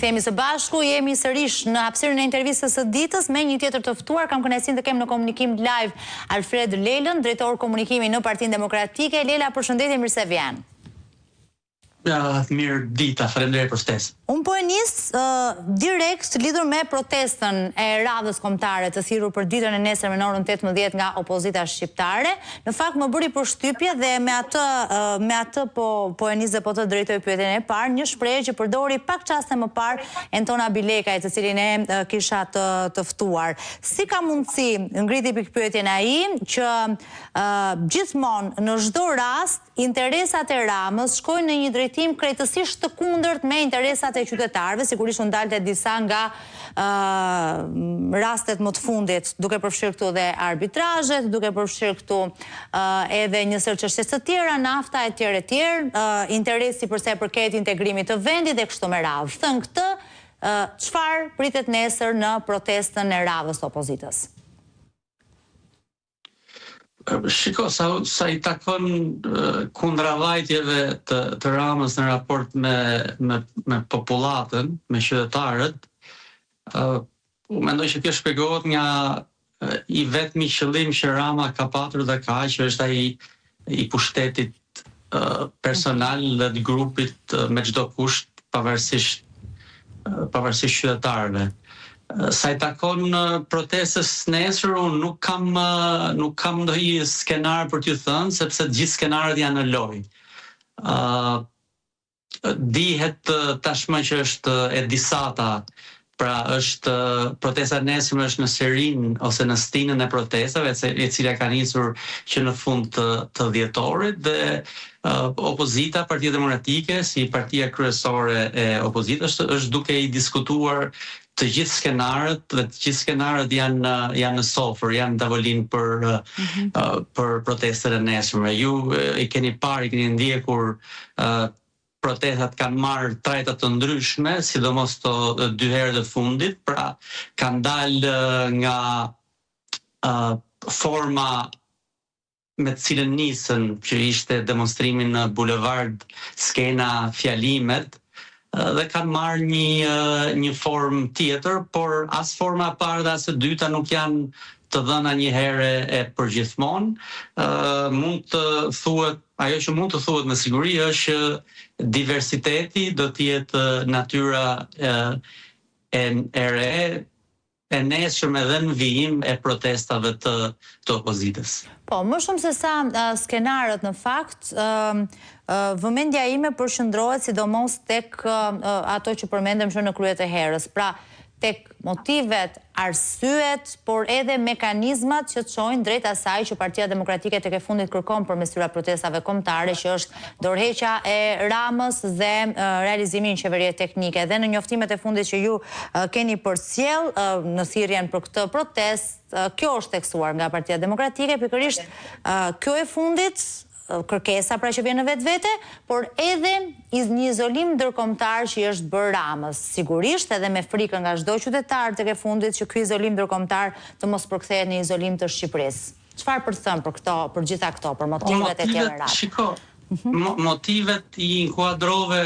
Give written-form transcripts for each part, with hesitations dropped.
Themi së bashku, jemi sërish në hapësirën e intervistës së ditës me një tjetër të ftuar. Kam kënaqësinë të kem në komunikim live Alfred Lelën, drejtor komunikimi në Partinë Demokratike. Lela, përshëndetje, mirë se vjen. Mirë dita, faleminderit për ftesën. Unë po e nis direkt lidhur me protestën e radhës kombëtare të thirrur për ditën e nesërme në orën 18 nga opozita shqiptare. Në fakt më bëri përshtypje dhe me atë po e nis dhe po të drejtoj pyetjen e parë, një shprehje që përdori pak çaste më parë Entona Bilekaj, të cilin e kisha të ftuar. Si ka mundësi, ngriti pikpyetjen ai, që gjithmonë në çdo rast interesat e Ramës shkojnë në një drejtim krejtësisht të kundërt me interesat e qytetarëve, sigurisht u ndalte disa nga rastet më të fundit, duke përfshirë këtu dhe arbitrazhet, duke përfshirë këtu edhe një sër çështje të tjera, nafta e tjerë, interesi përsa i përket integrimit të vendit dhe kështu me radhë. Thënë këtë, çfarë pritet nesër në protestën e radhës të opozitës? Shiko, sa i takon kundravajtjeve të Ramës në raport me popullatën, me qytetarët, mendoj që kjo shpjegohet nga i vetmi qëllim që Rama ka patur dhe ka, që është ai i pushtetit personal dhe të grupit me çdo kusht, pavarësisht qytetarëve. Sa i takon protestës nesër, unë nuk kam ndonjë skenar për t'ju thënë, sepse të gjithë skenarët janë në lojë. Dihet tashmë që është e disata, pra është protesta nesërme është në serin ose në stinën e protestave, e cila ka nisur që në fund të dhjetorit, dhe opozita, Partia Demokratike, si partia kryesore e opozitës, është duke i diskutuar të gjithë skenarët, dhe të gjithë skenarët janë në sofër, janë në tavolinë për protestën e nesërme. Ju i keni parë, i keni ndjekur protestat kanë marrë trajta të ndryshme, sidomos të 2 herë të fundit, pra kanë dalë nga forma me të cilën nisën, që ishte demonstrimin në bulevard Skena Fjalimet, dhe kanë marrë një formë tjetër, por as forma e parë dhe as e dyta nuk janë të dhëna një herë e përgjithmonë. Mund të thuhet, ajo që mund të thuhet me siguri është që diversiteti do të jetë natyra e re, e nesërme dhe në vijim e protestave të opozitës. Po, më shumë se sa skenarët në fakt, vëmendja ime përshëndrohet sidomos tek ato që përmendëm që në kryet e herës. Pra, tek motivet, arsyet, por edhe mekanizmat që të çojnë drejt asaj që Partia Demokratike tek e fundit kërkon përmes këtyre protestave kombëtare, që është dorëheqja e Ramës dhe realizimi i qeverie teknike. Dhe në njoftimet e fundit që ju keni përcjell në thirrjen për këtë protest, kjo është theksuar nga Partia Demokratike, pikërisht kjo e fundit, kërkesa pra që vjen në vetvete, por edhe një izolim ndërkombëtar që i është bërë Ramës. Sigurisht edhe me frikën nga çdo qytetar tek e fundit që ky izolim ndërkombëtar të mos përkthehet në izolim të Shqipërisë. Çfarë për të thënë për gjitha këto, për motivet e tjera? Shiko, motivet i inkuadrove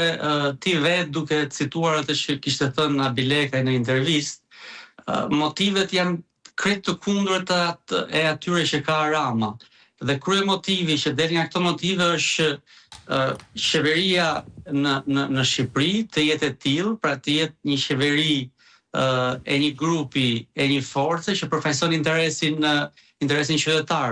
ti vet duke cituar atë që kishte thënë Bilekaj në intervistë. Motivet janë krejt të kundërta e atyre që ka Rama. Dhe krye motivi që del nga këto motive është qeveria në Shqipëri të jetë e tillë, pra të jetë një qeveri e një grupi, e një force që përfaqëson interesin qytetar.